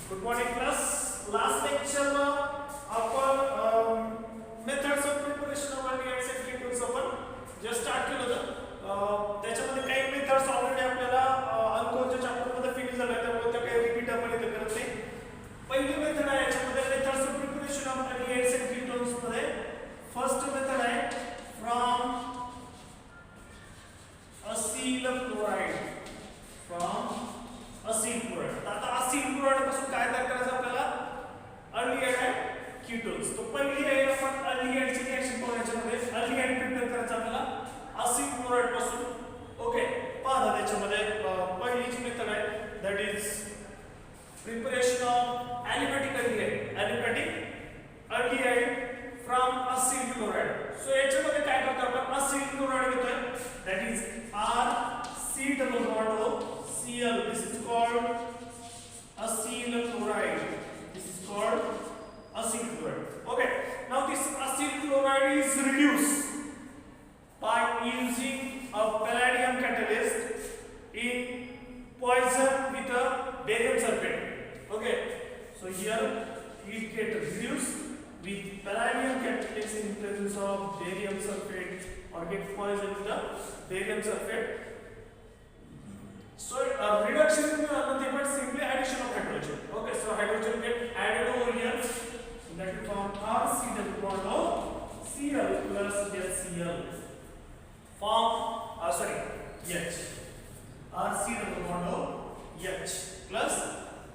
Good morning class. Last लेक्चरला आपण methods of preparation of aldehydes and ketones आपण just start केलं होतं. त्याच्यामध्ये काही मेथड्स ऑलरेडी आपल्याला अल्कोहोलच्या चॅप्टर मध्ये फिनिश झाल्या, त्यामुळे त्या काही रिपीट आपण इथे करत नाही. पहिली मेथड आहे याच्यामध्ये methods of preparation of aldehydes and ketones मध्ये फर्स्ट मेथड आहे from acyl chloride. From acyl chloride. आता असिल क्लोराइड पासून काय तयार करायचं आपल्याला? अल्डिहाइड आहे कीटोन्स. तो पहिली आहे आपण अल्डिहाइडची रिएक्शन पाहू. याच्यामध्ये अल्डिहाइड प्रिपेअर करायचं आपल्याला असिल क्लोराइड पासून. ओके, पहा त्याच्यामध्ये पहिलीची मेथड आहे that is preparation of aliphatic aldehyde. Aliphatic aldehyde from acyl chloride. So याच्यामध्ये काय करतो आपण? असिल क्लोराइड घेतोय that is RC double bond O Cl. This is called acyl chloride. This is called acyl chloride. Okay. Now this acyl chloride is reduced by using a palladium catalyst in poison with a barium sulfate. Okay. So here it get reduced with palladium catalyst in presence of barium sulfate or get poison with the barium sulfate. So reduction is nothing but simply addition of hydrogen. Okay, so hydrogen get added over here. So that will form RC double bond O Cl plus HCl. Form H. RC double bond O H plus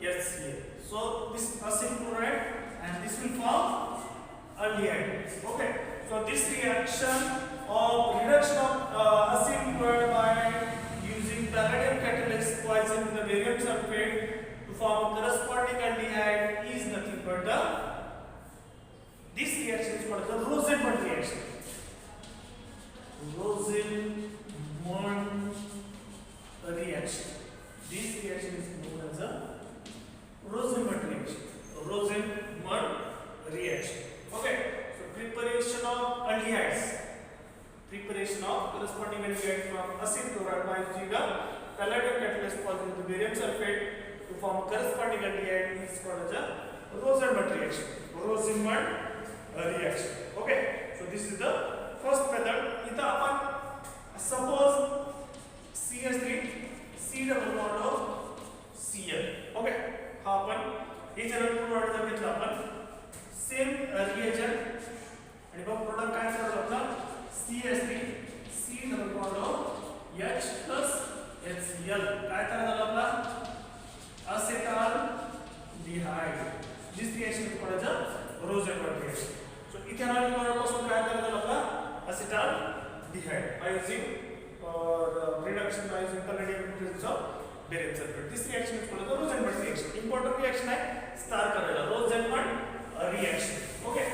HCl. So this acyl chloride and this will form aldehyde. Okay, so this reaction of reduction of acyl chloride by using palladium catalyst poison with the barium sulfate to form corresponding aldehyde is nothing but this reaction is called the Rosenmund reaction. Rosenmund reaction. This reaction is known as a Rosenmund reaction. Rosenmund reaction. Okay, so preparation of aldehydes. Preparation of corresponding aldehyde from acyl chloride by using a palladium catalyst poison with barium sulfate to form a corresponding aldehyde is called as a Rosenmund reaction. Rosenmund reaction. Okay, so this is the first method. इथं आपण suppose CH3 C double bond of Cl. Okay, हा आपण हे जर chloride जर घेतला आपण same reagent आणि मग product काय करायचं आपला CH3 C double bond of H plus HCl. काय तयार झाला आपला? acetaldehyde. This reaction is called as a Rosenmund reaction. So ethanol chloride पासून काय तयार झाला आपला? acetaldehyde by using reduction by using palladium in presence of barium sulfate. This reaction is called as a Rosenmund reaction. Important reaction आहे star करायला Rosenmund reaction. Okay,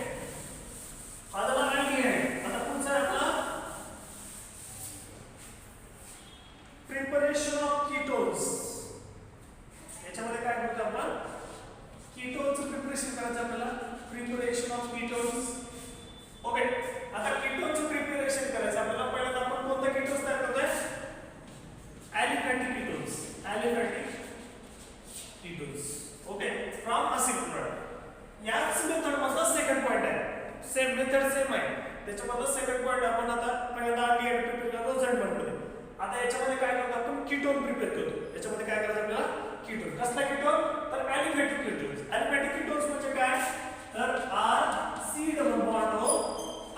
हा झाला aldehyde. आता पुढचा आहे आपला प्रिपरेशन ऑफ कीटोन्स. याच्यामध्ये काय करतो आपण? कीटोनचं प्रिपरेशन करायचं आपल्याला. Preparation of ketones. ओके, आता कीटोनचं प्रिपरेशन करायचं आपल्याला. पहिल्यांदा आपण कोणते कीटोन्स तयार करतोय? Aliphatic ketones. Aliphatic ketones. Okay, from acyl chloride. याच मेथड मधला सेकंड पॉइंट आहे. सेम मेथड सेम आहे. त्याच्यामध्ये सेकंड पॉइंट आपण आता पहिल्यांदा अल्डिहाइड प्रिपेअर केला रोझेंटमंड मध्ये. आता याच्यामध्ये काय करतो आपण? कीटोन प्रिपेअर करतो. याच्यामध्ये काय करायचं आपल्याला? कीटोन. कसला कीटोन? तर ॲलिफॅटिक कीटोन्स. ॲलिफॅटिक कीटोन्स म्हणजे काय? तर RC double bond O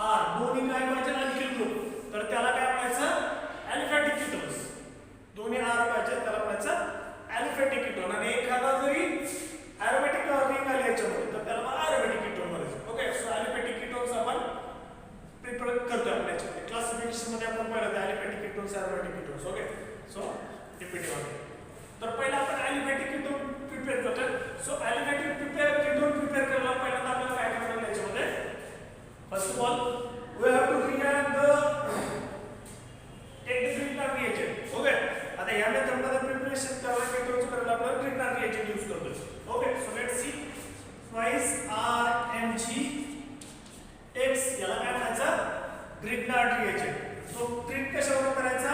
R दोन्ही काय पाहिजे? Alkyl group. तर त्याला काय म्हणायचं? Aliphatic ketones. दोन्ही R पाहिजे त्याला म्हणायचं ॲलिफॅटिक कीटोन. आणि एखादा जरी ॲरोमॅटिक रिंग आली याच्यामध्ये तर त्याला ॲरोमॅटिक कीटोन म्हणायचं. ओके, सो ॲलिफॅटिक कीटोन्स आपण प्रिपेअर करतो आपण याच्यामध्ये. क्लासिफिकेशन मध्ये आपण पाहिलं aliphatic ketones, aromatic ketones. Okay, सो रिपीट आहे. तर पहिला आपण ॲलिफॅटिक कीटोन प्रिपेअर करतोय. सो ॲलिफॅटिक कीटोन प्रिपेअर करायला पहिल्यांदा आपल्याला काय करायचं आहे याच्यामध्ये? First of all we have to react take the Grignard reagent. Okay, आता या मेथडमध्ये प्रिपरेशन करायला कीटोन्स करायला आपण ट्रिग्नर रिएजंट यूज करतोय. Okay, so let's see. Twice RMg X याला काय म्हणायचं? Grignard reagent. तो ट्रिग कशावर करायचा?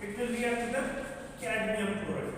It will react with cadmium chloride.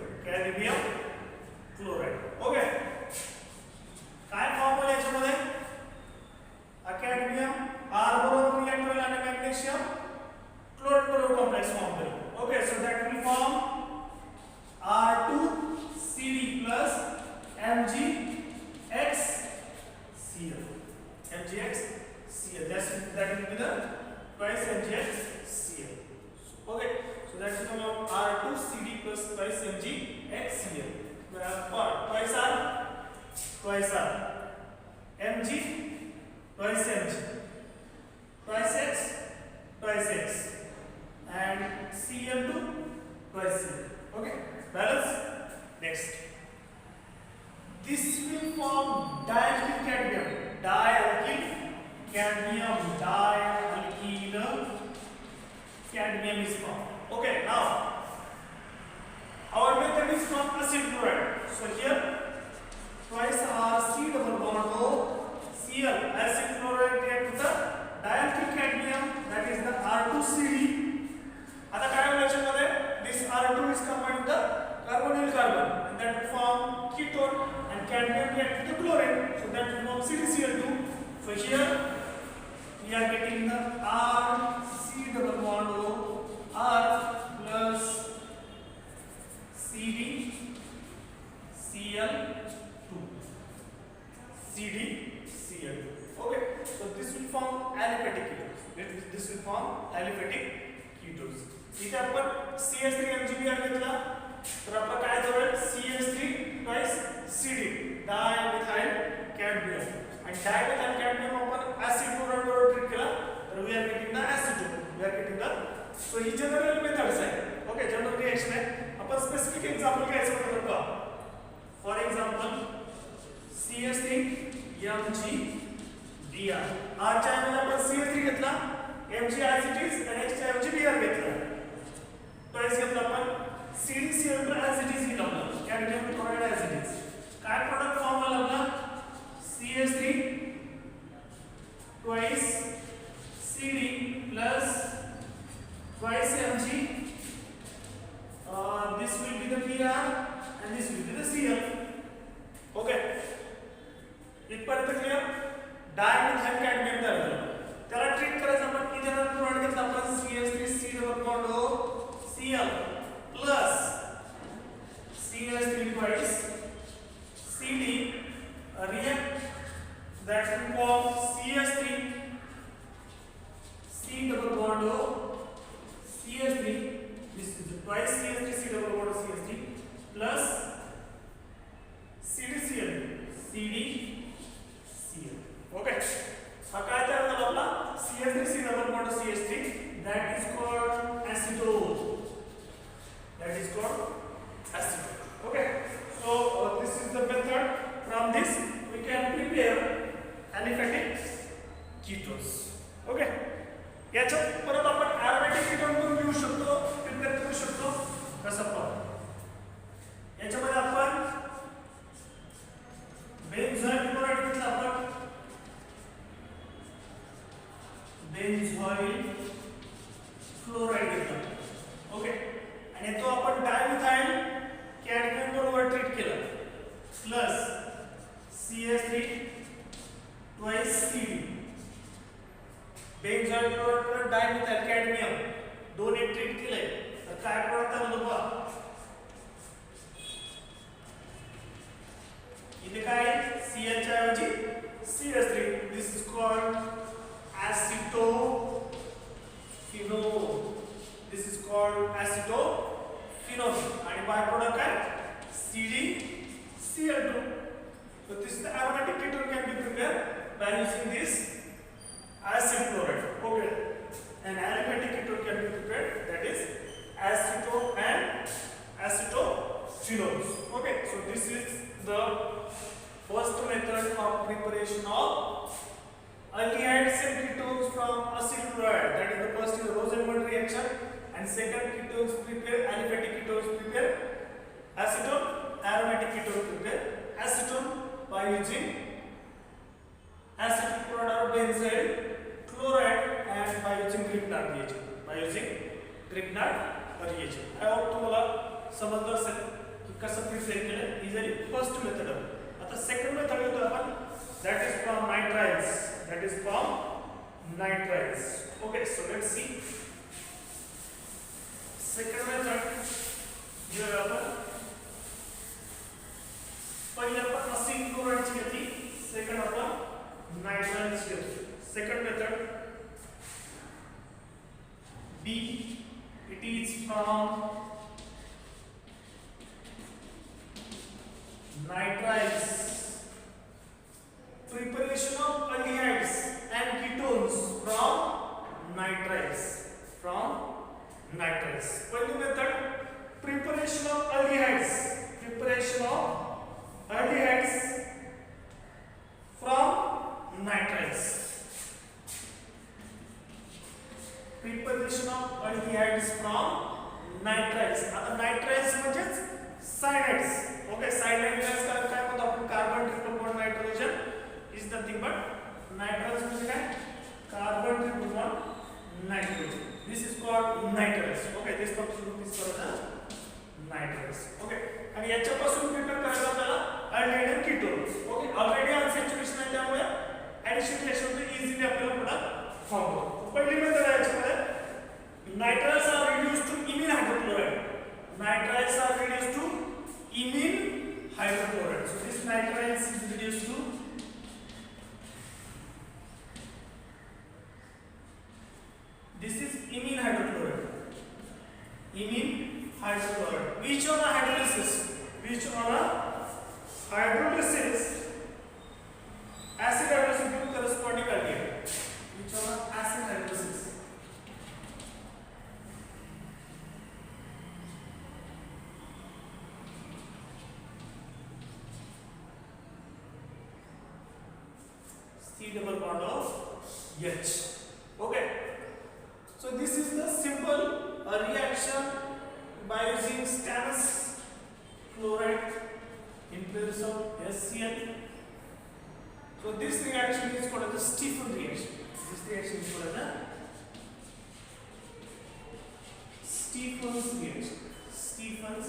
this will form dialkyl cadmium. Dialkyl cadmium. Dialkyl cadmium is formed. Okay, now our method is from acyl chloride. So here twice R C double bond O Cl. Acyl chloride react with the dialkyl cadmium, that is the R2CD. आता काय होईल याच्यामध्ये? This R2 is combined with the carbonyl carbon and that will form ketone and cadmium react with the chlorine, so that will form CdCl2. So here we are getting the RC double bond O R plus CdCl2. CdCl2. Okay, so this will form aliphatic ketones. This will form aliphatic ketones. इथे आपण CH3MgBr घेतला तर आपला काय जवळ CH3 twice CD dimethyl cadmium आणि dimethyl cadmium आपण acid chloride बरोबर ट्रीट केला तर we are getting the acetone. We are getting the सो ही जनरल मेथड्स आहे. ओके, जनरल रिएक्शन आहे. आपण स्पेसिफिक एक्झाम्पल घ्यायचं म्हटलं का फॉर एक्झाम्पल CH3MgBr. R च्या ऐवजी आपण CH3 घेतला, Mg as it is आणि H च्या ऐवजी Br घेतला. ट्वाइस घेतला आपण CdCl2 as it is घेतला, cadmium chloride as it is. काय प्रोडक्ट फॉर्म झाला आपला CH3 twice CD plus twice Mg. This will be the Br and this will be the Cl. Okay, इथपर्यंत clear. Dimethyl cadmium तयार झालं. त्याला treat करायचं आपण इथेनॉल क्लोराइड घेतला आपण CH3 C double bond O Cl plus CH3 twice CD react that will form CH3 C double bond O CH3. This is twice CH3 C double bond O CH3 plus CdCl. Okay, हा काय तयार झाला आपला CH3 C double bond O CH3, that is called acetone. That is called acetone. Okay, so this is the method. From this we can prepare aliphatic ketones. Okay, याच्यात परत आपण aromatic ketone पण घेऊ शकतो, प्रिपेअर करू शकतो. कसं पण याच्यामध्ये आपण बेंझोइल क्लोराइड घेतला, आपण बेंझोइल क्लोराइड घेतला. ओके, आणि तो आपण डायमिथाइल कॅडमियम बरोबर ट्रीट केला plus CH3 twice CD. Benzoyl chloride plus dimethyl cadmium दोन्ही ट्रीट केले तर काय प्रोडक्ट आलं बघा. इथे काय Cl च्या ऐवजी CH3. This is called acetophenol. This is called acetophenol and byproduct is CdCl2. So this is the aromatic ketone can be prepared by using this acid chloride. Okay, an aliphatic ketone can be prepared, that is acetone and acetophenols. Okay, so this is the first method of preparation of aldehydes and ketones from acyl chloride. That is the first is Rosenberg reaction, and second ketones prepare aliphatic ketones prepare acetone, aromatic ketones prepare acetone by using acid chloride or benzyl chloride and by using Grignard reagent. By using Grignard reagent. I hope तुम्हाला समजलं असेल की कसं prepare केलं. ही झाली first method. आता second method घेतो आपण, that is from nitriles. That is from nitriles. Okay, so let's see. Second method. Here आपण पहिले आपण acyl chloride ची घेतली, सेकंड आपण nitriles ची घेतली. Second method B. It is from nitriles. Preparation of aldehydes and ketones from nitriles. पहिली method preparation of aldehydes. Preparation of aldehydes काय दिसपासून मिक्स करायचं नायट्राइल्स. ओके, आणि याच्यापासून प्रिपेअर करायचं आपल्याला अल्डिहाइड आणि कीटोन्स. ओके, ऑलरेडी अनसॅच्युरेशन आहे त्यामुळे ऍडिशन रिएक्शन इझिली आपल्याला प्रोडक्ट फॉर्म होतो. पहिली मेथड आहे याच्यामध्ये nitriles are reduced to imine hydrochloride. Nitriles are reduced to imine hydrochloride. So this nitriles is reduced to this is imine hydrochloride. Imine hydrochloride. Which on a hydrolysis? Which on a hydrolysis? Acid hydrolysis to corresponding aldehyde. Which on a acid hydrolysis? C double bond of H. Okay, so this is the simple reaction by using stannous chloride in place of HCl. So this reaction is called as the Stephan reaction. This reaction is called as the Stephan's reaction. Stephan's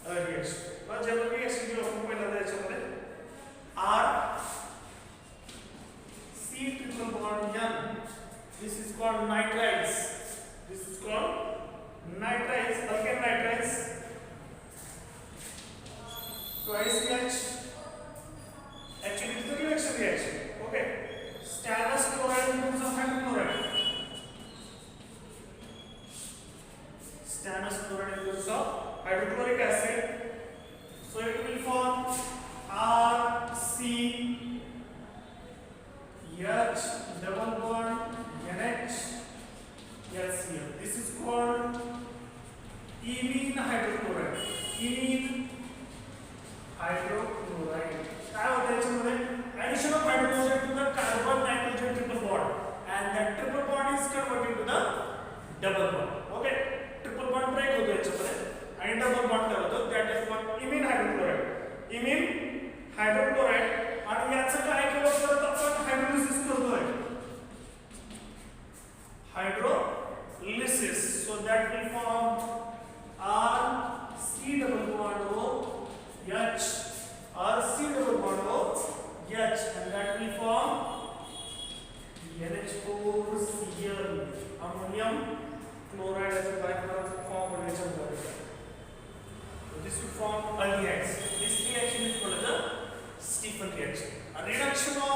reaction. Now general reaction जो आपण पहिला त्याच्यामध्ये R C triple bond N. This is called nitriles. This is called nitriles. Alkane nitriles. Twice H. Actually, it's the reaction reaction. Okay. Stannous chloride becomes a hydrochloride. Stannous chloride becomes a hydrochloric acid. So it will form RC. H double bond NH HCl. This is called imine hydrochloride. Imine hydrochloride. काय होतं याच्यामध्ये addition of hydrogen to the carbon nitrogen triple bond and that triple bond is converted to the double bond. Okay, triple bond break होतो याच्यामध्ये आणि double bond काय होतं that is called imine hydrochloride. Imine hydrochloride आणि याचं काय केलं तर आपण हायड्रोलिसिस करतोय. Hydrolysis, so that will form R C double bond O H, R C double bond O H, and that will form NH4Cl, ammonium chloride as a byproduct form reaction. So this will form aldehydes. This reaction is called the Stephan reaction. A reduction of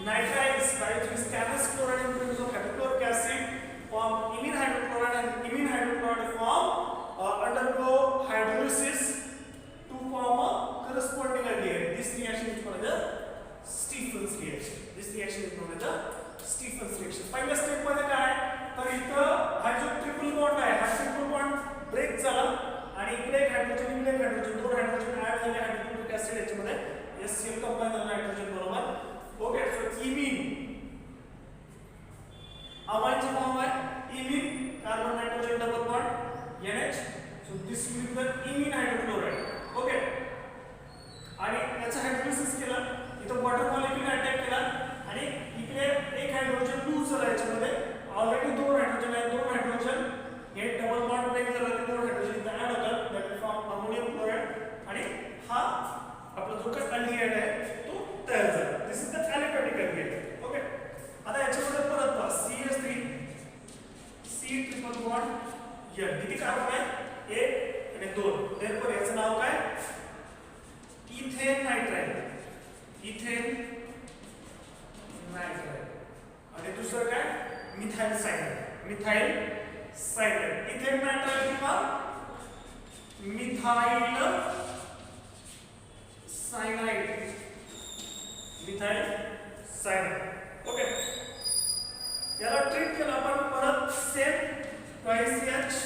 nitriles by using stannous chloride in presence of hydrochloric acid form imine hydrochloride, and imine hydrochloride form undergo hydrolysis to form a corresponding aldehyde. This reaction is called the Stephan's reaction. This reaction is called the Stephan's reaction. पहिल्या step मध्ये काय तर इथं हा जो triple bond आहे हा triple bond break झाला आणि इकडे एक हायड्रोजन इकडे एक हायड्रोजन दोन हायड्रोजन ऍड झाले हायड्रोक्लोरिक ऍसिड याच्यामध्ये HCl कंबाइन झाला नायट्रोजन बरोबर. ओके, सो इमिन अमाइनचा फॉर्म आहे imine carbon nitrogen double bond NH. So this will be the imine hydrochloride. Okay, आणि याचा हायड्रोलिसिस केला इथं वॉटर मॉलिक्यूल अटॅक केला आणि इकडे एक हायड्रोजन लूज झाला याच्यामध्ये ऑलरेडी दोन हायड्रोजन आहे दोन हायड्रोजन हे डबल बॉन्ड ब्रेक झाला ते दोन हायड्रोजन इथं ऍड होतात दॅट फॉर्म अमोनियम क्लोराइड आणि हा आपला जो काही अल्डिहाइड आहे तो तयार झाला. This is the aliphatic aldehyde. Okay, आता याच्यामध्ये परत पहा CH3 C triple bond N किती कार्बन आहे एक आणि दोन तयार याचं नाव काय इथेन नायट्राइल. इथेन नायट्राइल आणि दुसरं काय methyl cyanide. Methyl cyanide ethane nitrile किंवा methyl cyanide. Methyl cyanide. Okay, याला ट्रीट केलं आपण परत same twice H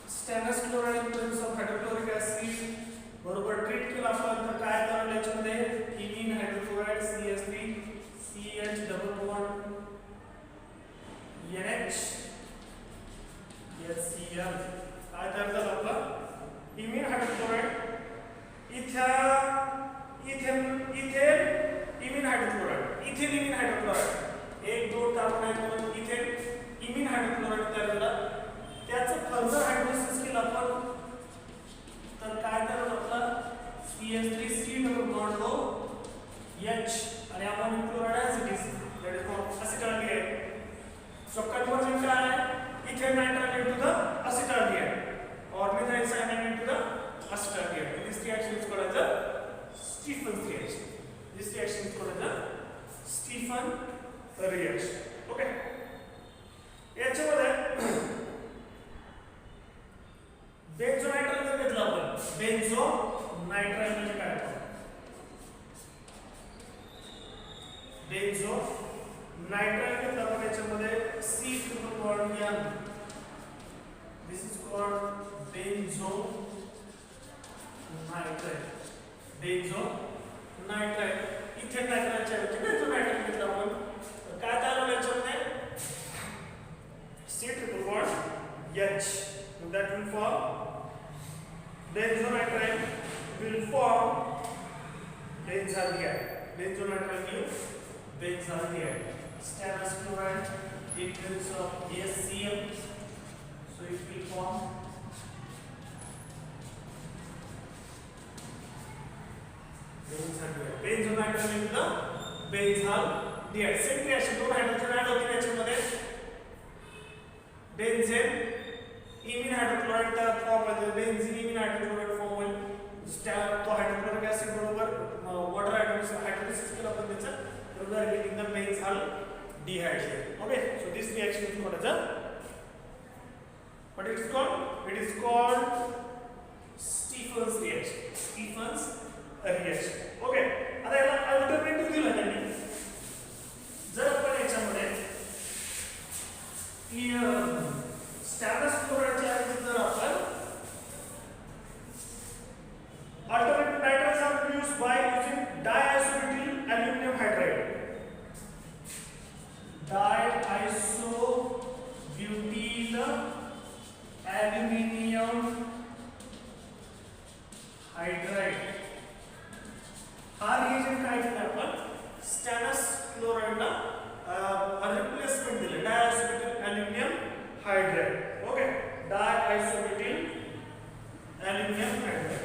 stannous chloride in presence of hydrochloric acid बरोबर ट्रीट केलं आपण तर काय करायला याच्यामध्ये imine hydrochloride CH3 CH double bond NH HCl काय तयार झालं आपलं इमिन हायड्रोक्लोराइड इमिन हायड्रोक्लोराइड इमिन हायड्रोक्लोराइड एक दोन कार्बन आहेत म्हणून इथेन इमिन हायड्रोक्लोराइड तयार झाला Stephen's reaction. This reaction is called as Stephen reaction. Okay. याच्यामध्ये बेन्झोनायट्राइल जर घेतला आपण, बेन्झोनायट्राइल म्हणजे काय? बेन्झोनायट्राइल घेतला आपण, याच्यामध्ये C triple bond N. This is called benzonatride. Benzonatride. Ethane नायट्राइलच्या ऐवजी बेन्झोनायट्राइल घेतला आपण. काय झालं याच्यामध्ये? C triple bond H. That will form benzonatride will form benzaldehyde. Benzonatride gives benzaldehyde. Stannous chloride in terms of HCl. So it will form benzaldehyde. Benzonatride is the benzaldehyde. Same reaction. दोन hydrogen add होतील याच्यामध्ये. बेन्झेन इमिन हायड्रोक्लोराइड तयार form होते. Benzene इमिन हायड्रोक्लोराइड form होईल. तो hydrochloric acid बरोबर water hydrolysis केला आपण त्याचा, we are getting the benzaldehyde here. Okay, so this reaction is called as a, what it is called? It is called Stephen's reaction. Stephen's reaction. Okay, आता याला alternative दिला त्यांनी. जर आपण याच्यामध्ये स्टॅनस क्लोराइडच्या ऐवजी जर आपण alternative nitriles are produced by using diisobutyl aluminum hydride. Diisobutyl aluminum hydride. हा रिएजंट काय केलं आपण? स्टॅनस क्लोराइडला रिप्लेसमेंट दिले, diisobutyl aluminum hydride. Okay, diisobutyl aluminum hydride.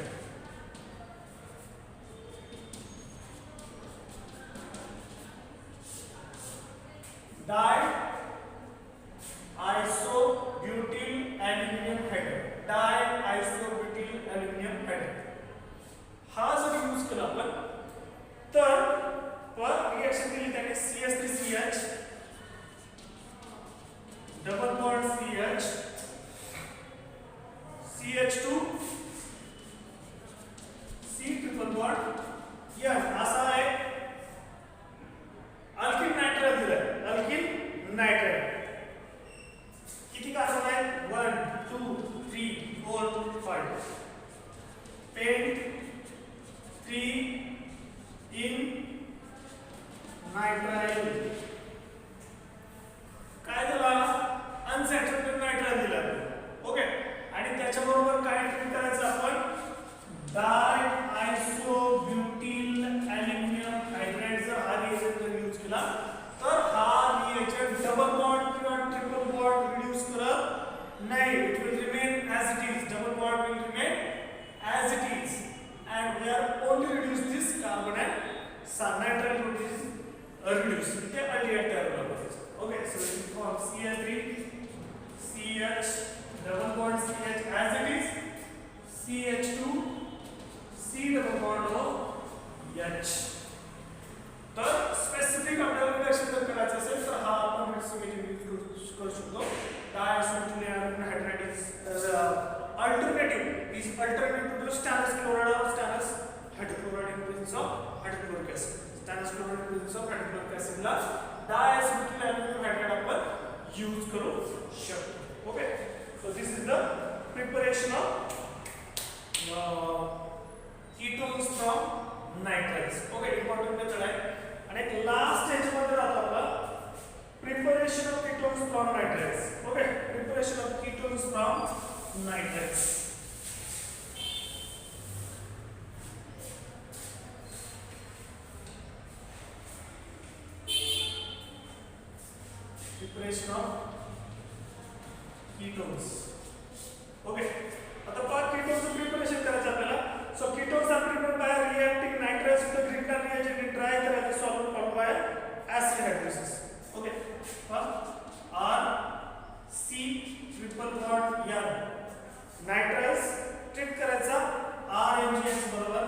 Diisobutyl aluminum hydride. Diisobutyl aluminum hydride. हा जर यूज केला आपण तर रिएक्शन दिली त्याने CH3CH double bond CH CH2 C triple bond N असा आहे. अल्किल नायट्राइल दिलं, अल्किल नायट्राइल. किती कार्बन आहेत? 1 2 3 4 5. Pent 3 in nitrile. काय दिला? अनसॅच्युरेटेड नायट्राइल दिला. ओके, आणि त्याच्याबरोबर काय ट्रीट करायचं आपण? डायआयसोब्युटिल अॅल्युमिनियम हायड्राइड. जर हा रिएजंट यूज केला तर हा रिएजंट डबल बॉन्ड किंवा ट्रिपल बॉन्ड रिड्यूस करत नाही. It will remain as it is. Double bond will remain as it is and we are only reduce this carbon and nitrile group is reduced. ते aldehyde तयार होणार. Okay, so it forms CH3 CH double bond CH as it is, CH2 C double bond O H. तर specific आपल्याला reaction जर करायचं असेल तर हा आपण रिएक्शन यूज करू शकतो. Diisobutyl aluminium hydride is alternative to stannous chloride or stannous hydrochloride in presence of hydrochloric acid. Stannous chloride in presence of hydrochloric acid ला diisobutyl aluminum hydride आपण यूज करू शकतो. Okay, so this is the preparation of ketones from nitriles. Okay, important method आहे. आणि एक last stage मध्ये राहतो आपला preparation of ketones from nitriles. Okay, preparation of ketones from nitriles. Preparation of ketones. Okay, आता पाच ketones preparation करायचं आपल्याला. So ketones are prepared by reacting nitriles with the Grignard reagent in dry करायचं solvent formed by acid hydrolysis. Okay, first R C triple bond N. Nitriles treat करायचा RNGS बरोबर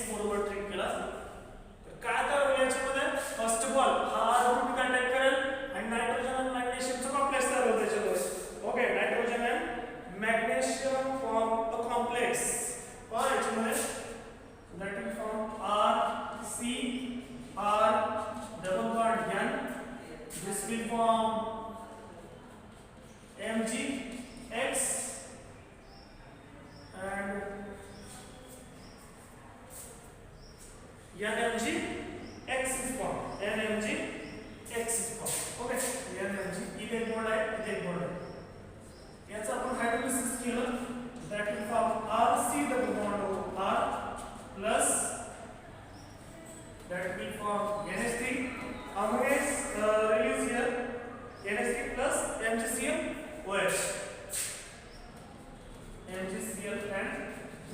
X बरोबर treat केला तर काय करावं याच्यामध्ये फर्स्ट ऑफ ऑल हा R ग्रुप अटॅक करेल आणि नायट्रोजन आणि मॅग्नेशियमचा कॉम्प्लेक्स तयार होईल त्याच्यामध्ये okay nitrogen and magnesium form a complex और याच्यामध्ये that will form R C R double bond N this will form Mg X and NMG X is formed NMG X is formed okay NMG इथे एक bond आहे इथे एक bond आहे याचा आपण हायड्रोलिसिस केलं that will form RC double bond O R plus that will form NH3 ammonia release here NH3 plus MgCl OH MgCl and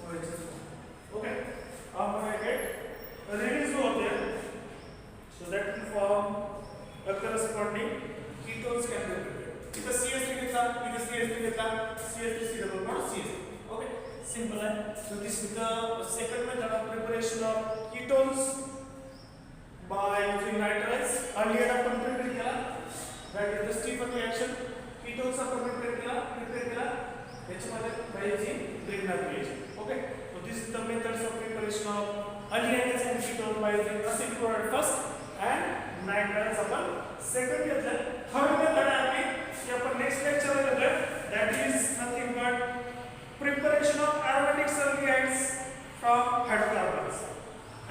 OH okay ammonia get release over there so that will form a corresponding ketones can be prepared इथं CH3 घेतला इथं CH3 घेतला CH3 double bond CH3 okay simple so this is the second method of preparation of ketones by using nitrites earlier आपण prepare केला that is the Stephan reaction ketones आपण prepare केला याच्यामध्ये by using Grignard reaction okay so this is the methods of preparation of aldehydes and ketones by using acyl chloride first and nitrites आपण second घेतलं third method आहे की आपण next lecture मध्ये घेतलं that is nothing but preparation of aromatic aldehydes from hydrocarbons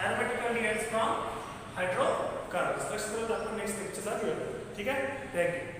aromatic aldehydes from hydrocarbons. Next लेक्चरला घेऊया ठीक आहे थँक्यू